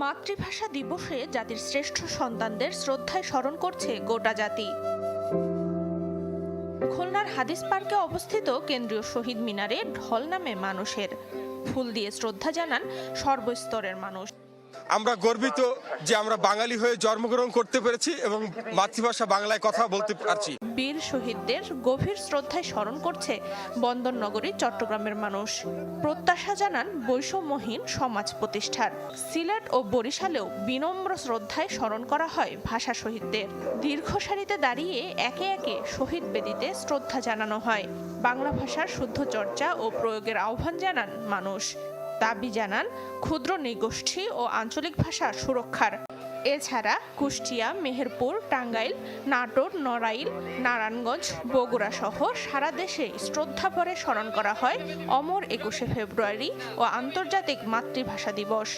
মাতৃভাষা দিবসে জাতির শ্রেষ্ঠ সন্তানদের শ্রদ্ধায় স্মরণ করছে গোটা জাতি। খুলনার হাদিস পার্কে অবস্থিত কেন্দ্রীয় শহীদ মিনারে ঢল নামে মানুষের। ফুল দিয়ে শ্রদ্ধা জানান সর্বস্তরের মানুষ। আমরা গর্বিত যে আমরা বাঙালি হয়ে জন্মগ্রহণ করতে পেরেছি এবং মাতৃভাষা বাংলায় কথা বলতে পারছি। বীর শহীদদের গভীর শ্রদ্ধায় স্মরণ করছে বন্দরনগরী চট্টগ্রামের মানুষ। প্রত্যাশা জানান বৈষম্যহীন সমাজ প্রতিষ্ঠার। সিলেট ও বরিশালেও বিনম্র শ্রদ্ধায় স্মরণ করা হয় ভাষা শহীদদের। দীর্ঘ সারিতে দাঁড়িয়ে একে একে শহীদ বেদিতে শ্রদ্ধা জানানো হয়। বাংলা ভাষার শুদ্ধ চর্চা ও প্রয়োগের আহ্বান জানান মানুষ। দাবি জানান ক্ষুদ্র নৃগোষ্ঠী ও আঞ্চলিক ভাষা সুরক্ষার। এছাড়া কুষ্টিয়া, মেহেরপুর, টাঙ্গাইল, নাটোর, নড়াইল, নারায়ণগঞ্জ, বগুড়া সহ সারা দেশে শ্রদ্ধাভরে স্মরণ করা হয় অমর 21শে ফেব্রুয়ারি ও আন্তর্জাতিক মাতৃভাষা দিবস।